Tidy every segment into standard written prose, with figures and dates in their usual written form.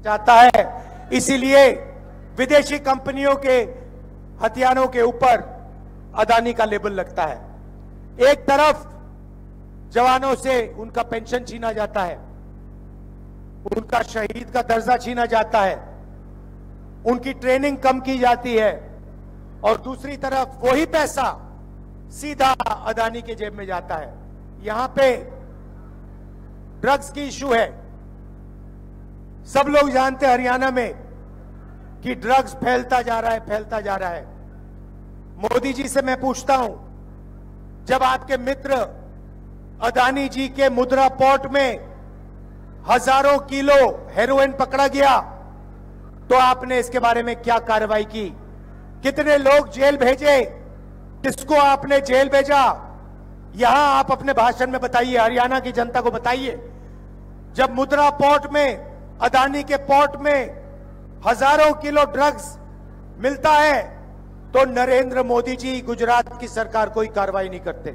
चाहता है, इसीलिए विदेशी कंपनियों के हथियारों के ऊपर अदानी का लेबल लगता है। एक तरफ जवानों से उनका पेंशन छीना जाता है, उनका शहीद का दर्जा छीना जाता है, उनकी ट्रेनिंग कम की जाती है, और दूसरी तरफ वही पैसा सीधा अदानी के जेब में जाता है। यहां पे ड्रग्स की इशू है। सब लोग जानते हैं हरियाणा में कि ड्रग्स फैलता जा रहा है। मोदी जी से मैं पूछता हूं, जब आपके मित्र अदानी जी के मुद्रा पोर्ट में हजारों किलो हेरोइन पकड़ा गया, तो आपने इसके बारे में क्या कार्रवाई की? कितने लोग जेल भेजे? किसको आपने जेल भेजा? यहां आप अपने भाषण में बताइए, हरियाणा की जनता को बताइए। जब मुद्रा पोर्ट में, अदानी के पोर्ट में हजारों किलो ड्रग्स मिलता है, तो नरेंद्र मोदी जी, गुजरात की सरकार कोई कार्रवाई नहीं करते।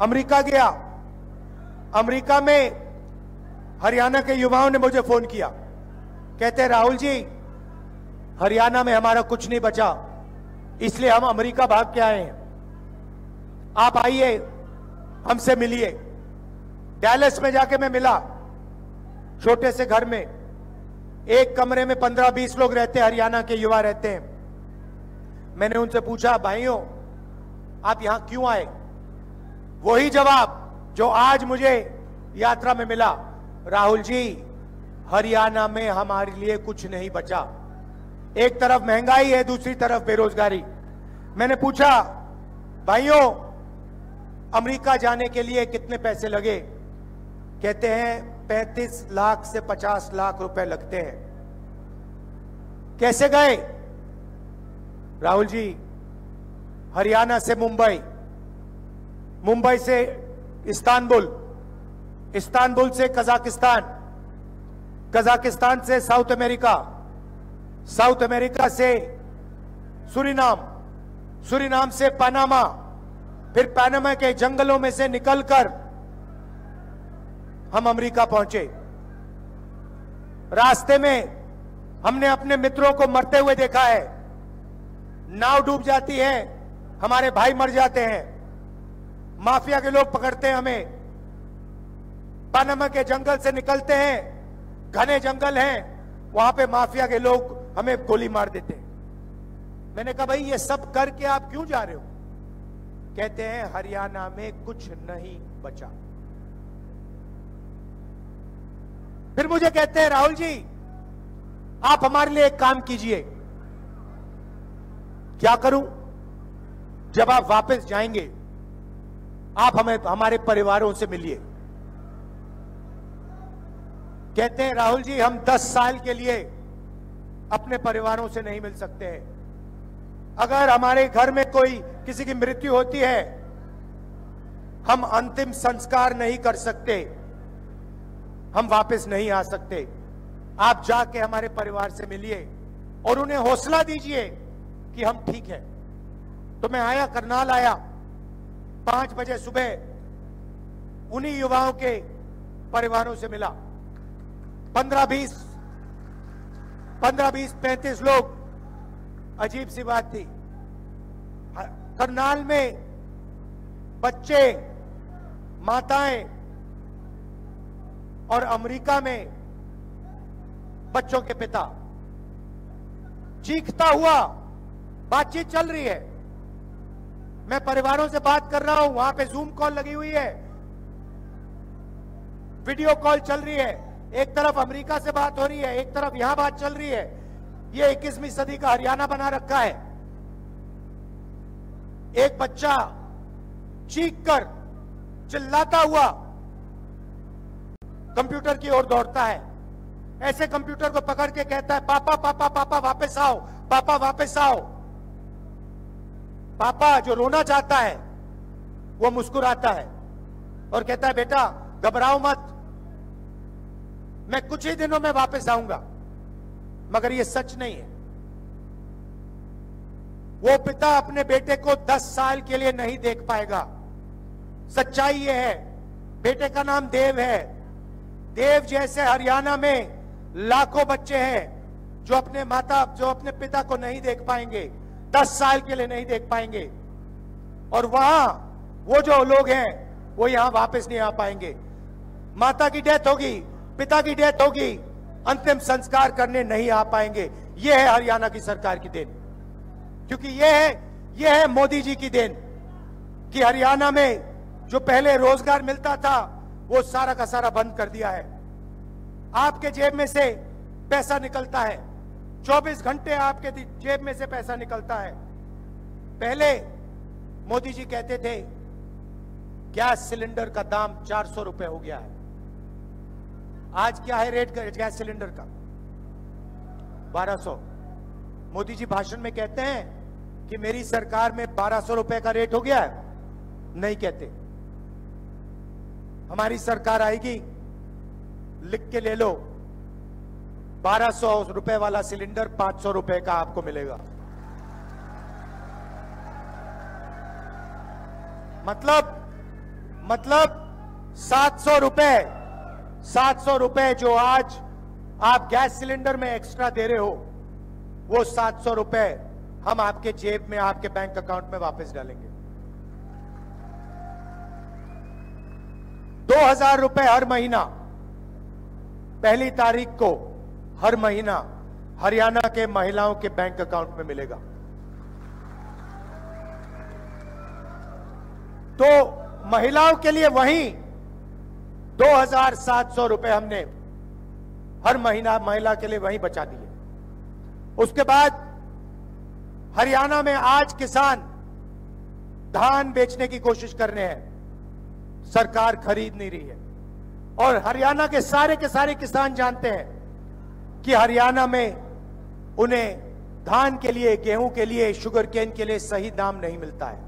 अमेरिका गया, अमेरिका में हरियाणा के युवाओं ने मुझे फोन किया, कहते राहुल जी, हरियाणा में हमारा कुछ नहीं बचा, इसलिए हम अमेरिका भाग के आए हैं। आप आइए, हमसे मिलिए। डैलस में जाके मैं मिला, छोटे से घर में, एक कमरे में 15-20 लोग रहते हैं, हरियाणा के युवा रहते हैं। मैंने उनसे पूछा, भाइयों आप यहां क्यों आए? वही जवाब जो आज मुझे यात्रा में मिला, राहुल जी हरियाणा में हमारे लिए कुछ नहीं बचा। एक तरफ महंगाई है, दूसरी तरफ बेरोजगारी। मैंने पूछा, भाइयों अमेरिका जाने के लिए कितने पैसे लगे? कहते हैं 35 लाख से 50 लाख रुपए लगते हैं। कैसे गए? राहुल जी, हरियाणा से मुंबई, मुंबई से इस्तांबुल, इस्तांबुल से कजाकिस्तान, कजाकिस्तान से साउथ अमेरिका, साउथ अमेरिका से सूरीनाम, सूरीनाम से पनामा, फिर पनामा के जंगलों में से निकलकर हम अमेरिका पहुंचे। रास्ते में हमने अपने मित्रों को मरते हुए देखा है। नाव डूब जाती है, हमारे भाई मर जाते हैं, माफिया के लोग पकड़ते हैं हमें। पनामा के जंगल से निकलते हैं, घने जंगल हैं, वहां पे माफिया के लोग हमें गोली मार देते हैं। मैंने कहा, भाई ये सब करके आप क्यों जा रहे हो? कहते हैं हरियाणा में कुछ नहीं बचा। फिर मुझे कहते हैं, राहुल जी आप हमारे लिए एक काम कीजिए। क्या करूं? जब आप वापस जाएंगे, आप हमें हमारे परिवारों से मिलिए। कहते हैं, राहुल जी हम 10 साल के लिए अपने परिवारों से नहीं मिल सकते हैं। अगर हमारे घर में कोई किसी की मृत्यु होती है, हम अंतिम संस्कार नहीं कर सकते, हम वापस नहीं आ सकते। आप जाके हमारे परिवार से मिलिए और उन्हें हौसला दीजिए कि हम ठीक हैं। तो मैं आया, करनाल आया, 5 बजे सुबह उन्हीं युवाओं के परिवारों से मिला। 15-20, 35 लोग। अजीब सी बात थी, करनाल में बच्चे, माताएं, और अमेरिका में बच्चों के पिता, चीखता हुआ बातचीत चल रही है। मैं परिवारों से बात कर रहा हूं, वहां पे जूम कॉल लगी हुई है, वीडियो कॉल चल रही है। एक तरफ अमेरिका से बात हो रही है, एक तरफ यहां बात चल रही है। ये 21वीं सदी का हरियाणा बना रखा है। एक बच्चा चीखकर, चिल्लाता हुआ कंप्यूटर की ओर दौड़ता है, ऐसे कंप्यूटर को पकड़ के कहता है, पापा पापा पापा वापस आओ, पापा वापस आओ। पापा जो रोना चाहता है वो मुस्कुराता है और कहता है, बेटा घबराओ मत, मैं कुछ ही दिनों में वापस आऊंगा। मगर ये सच नहीं है। वो पिता अपने बेटे को 10 साल के लिए नहीं देख पाएगा। सच्चाई ये है, बेटे का नाम देव है, देव जैसे हरियाणा में लाखों बच्चे हैं जो अपने पिता को नहीं देख पाएंगे, 10 साल के लिए नहीं देख पाएंगे, और वहां वो जो लोग हैं वो यहां वापस नहीं आ पाएंगे। माता की डेथ होगी, पिता की डेथ होगी, अंतिम संस्कार करने नहीं आ पाएंगे। यह है हरियाणा की सरकार की देन, क्योंकि यह है मोदी जी की देन कि हरियाणा में जो पहले रोजगार मिलता था वो सारा का सारा बंद कर दिया है। आपके जेब में से पैसा निकलता है, 24 घंटे आपके जेब में से पैसा निकलता है। पहले मोदी जी कहते थे गैस सिलेंडर का दाम 400 रुपए हो गया है। आज क्या है रेट गैस सिलेंडर का? 1200। मोदी जी भाषण में कहते हैं कि मेरी सरकार में 1200 रुपए का रेट हो गया है? नहीं कहते। हमारी सरकार आएगी, लिख के ले लो, 1200 रुपए वाला सिलेंडर 500 रुपए का आपको मिलेगा। मतलब 700 रुपए जो आज आप गैस सिलेंडर में एक्स्ट्रा दे रहे हो, वो 700 रुपए हम आपके जेब में, आपके बैंक अकाउंट में वापस डालेंगे। 2000 रुपए हर महीना, पहली तारीख को हर महीना हरियाणा के महिलाओं के बैंक अकाउंट में मिलेगा। तो महिलाओं के लिए वहीं 2700 रुपए हमने हर महीना महिला के लिए वहीं बचा दिए। उसके बाद हरियाणा में आज किसान धान बेचने की कोशिश कर रहे हैं, सरकार खरीद नहीं रही है। और हरियाणा के सारे किसान जानते हैं कि हरियाणा में उन्हें धान के लिए, गेहूं के लिए, शुगर केन के लिए सही दाम नहीं मिलता है।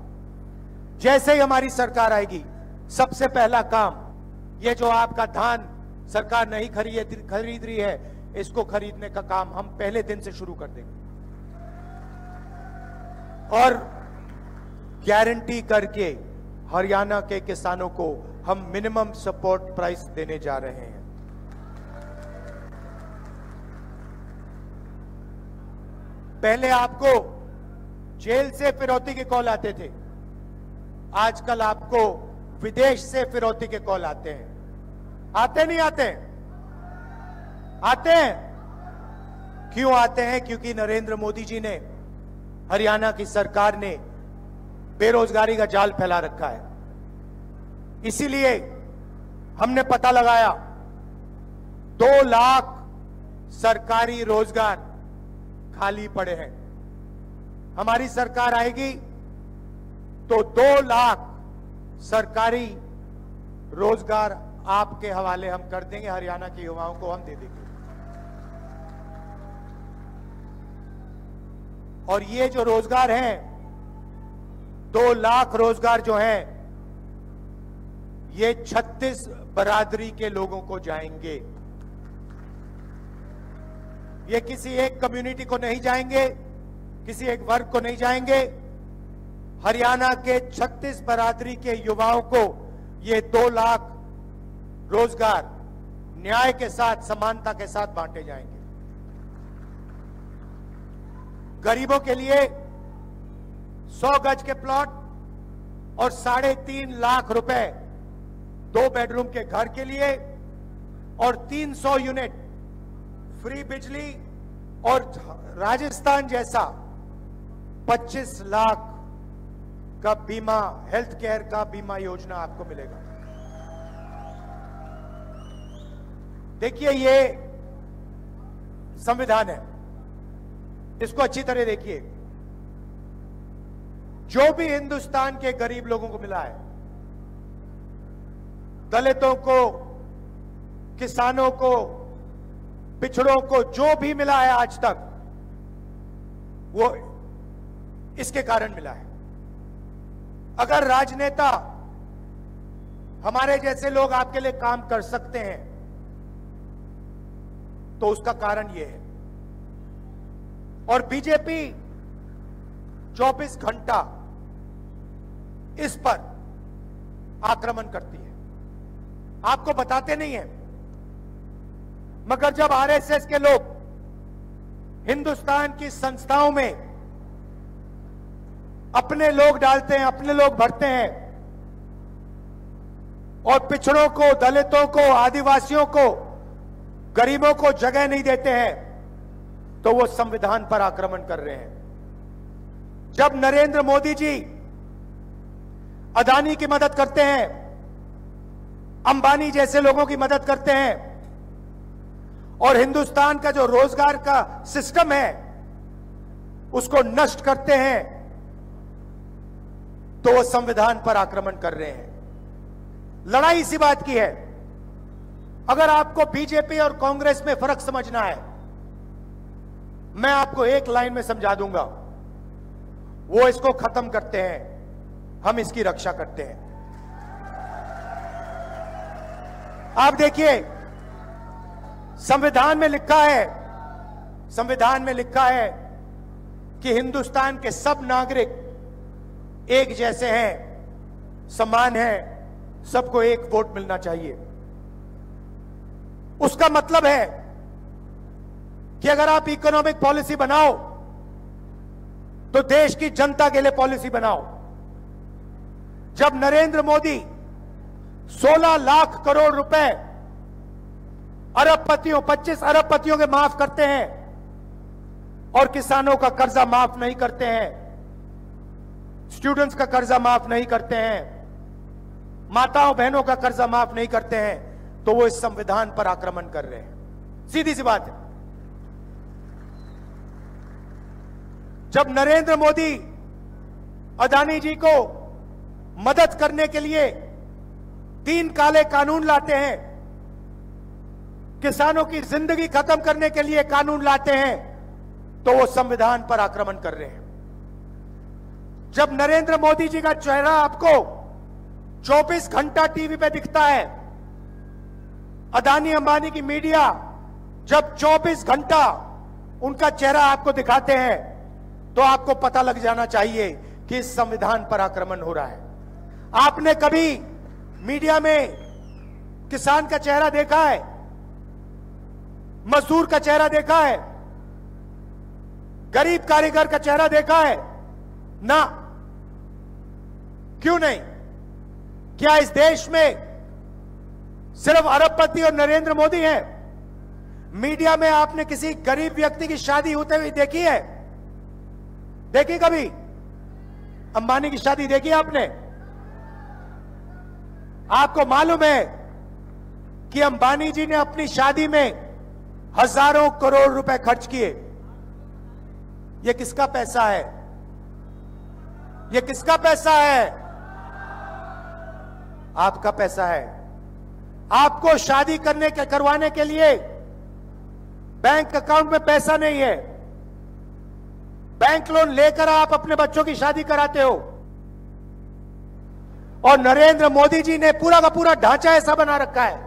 जैसे ही हमारी सरकार आएगी, सबसे पहला काम, ये जो आपका धान सरकार नहीं खरीद रही है, इसको खरीदने का काम हम पहले दिन से शुरू कर देंगे और गारंटी करके हरियाणा के किसानों को हम मिनिमम सपोर्ट प्राइस देने जा रहे हैं। पहले आपको जेल से फिरौती के कॉल आते थे, आजकल आपको विदेश से फिरौती के कॉल आते हैं। आते नहीं आते? आते हैं। क्यों आते हैं? क्योंकि नरेंद्र मोदी जी ने, हरियाणा की सरकार ने बेरोजगारी का जाल फैला रखा है। इसीलिए हमने पता लगाया 2 लाख सरकारी रोजगार खाली पड़े हैं। हमारी सरकार आएगी तो 2 लाख सरकारी रोजगार आपके हवाले हम कर देंगे, हरियाणा के युवाओं को हम दे देंगे। और ये जो रोजगार हैं, 2 लाख रोजगार जो हैं, ये 36 बरादरी के लोगों को जाएंगे। ये किसी एक कम्युनिटी को नहीं जाएंगे, किसी एक वर्ग को नहीं जाएंगे। हरियाणा के 36 बरादरी के युवाओं को ये 2 लाख रोजगार न्याय के साथ, समानता के साथ बांटे जाएंगे। गरीबों के लिए 100 गज के प्लॉट और 3.5 लाख रुपए 2 बेडरूम के घर के लिए और 300 यूनिट फ्री बिजली और राजस्थान जैसा 25 लाख का बीमा, हेल्थ केयर का बीमा योजना आपको मिलेगा। देखिए, ये संविधान है, इसको अच्छी तरह देखिए। जो भी हिंदुस्तान के गरीब लोगों को मिला है, दलितों को, किसानों को, पिछड़ों को, जो भी मिला है आज तक, वो इसके कारण मिला है। अगर राजनेता, हमारे जैसे लोग आपके लिए काम कर सकते हैं, तो उसका कारण यह है। और बीजेपी 24 घंटा इस पर आक्रमण करती है। आपको बताते नहीं है, मगर जब आरएसएस के लोग हिंदुस्तान की संस्थाओं में अपने लोग डालते हैं, अपने लोग भरते हैं और पिछड़ों को, दलितों को, आदिवासियों को, गरीबों को जगह नहीं देते हैं, तो वो संविधान पर आक्रमण कर रहे हैं। जब नरेंद्र मोदी जी अदानी की मदद करते हैं, अंबानी जैसे लोगों की मदद करते हैं और हिंदुस्तान का जो रोजगार का सिस्टम है उसको नष्ट करते हैं, तो वो संविधान पर आक्रमण कर रहे हैं। लड़ाई इसी बात की है। अगर आपको बीजेपी और कांग्रेस में फर्क समझना है, मैं आपको एक लाइन में समझा दूंगा। वो इसको खत्म करते हैं, हम इसकी रक्षा करते हैं। आप देखिए, संविधान में लिखा है, संविधान में लिखा है कि हिंदुस्तान के सब नागरिक एक जैसे हैं, समान हैं, सबको एक वोट मिलना चाहिए। उसका मतलब है कि अगर आप इकोनॉमिक पॉलिसी बनाओ तो देश की जनता के लिए पॉलिसी बनाओ। जब नरेंद्र मोदी 16 लाख करोड़ रुपए अरबपतियों, 25 अरबपतियों के माफ करते हैं और किसानों का कर्जा माफ नहीं करते हैं, स्टूडेंट्स का कर्जा माफ नहीं करते हैं, माताओं बहनों का कर्जा माफ नहीं करते हैं, तो वो इस संविधान पर आक्रमण कर रहे हैं। सीधी सी बात है। जब नरेंद्र मोदी अदानी जी को मदद करने के लिए 3 काले कानून लाते हैं, किसानों की जिंदगी खत्म करने के लिए कानून लाते हैं, तो वो संविधान पर आक्रमण कर रहे हैं। जब नरेंद्र मोदी जी का चेहरा आपको 24 घंटा टीवी पे दिखता है, अदानी अंबानी की मीडिया जब 24 घंटा उनका चेहरा आपको दिखाते हैं, तो आपको पता लग जाना चाहिए कि इस संविधान पर आक्रमण हो रहा है। आपने कभी मीडिया में किसान का चेहरा देखा है, मजदूर का चेहरा देखा है, गरीब कारीगर का चेहरा देखा है? ना। क्यों नहीं? क्या इस देश में सिर्फ अरबपति और नरेंद्र मोदी हैं? मीडिया में आपने किसी गरीब व्यक्ति की शादी होते हुए देखी है? देखी कभी? अंबानी की शादी देखी आपने? आपको मालूम है कि अंबानी जी ने अपनी शादी में हजारों करोड़ रुपए खर्च किए। यह किसका पैसा है? यह किसका पैसा है? आपका पैसा है। आपको शादी करवाने के लिए बैंक अकाउंट में पैसा नहीं है, बैंक लोन लेकर आप अपने बच्चों की शादी कराते हो। और नरेंद्र मोदी जी ने पूरा का पूरा ढांचा ऐसा बना रखा है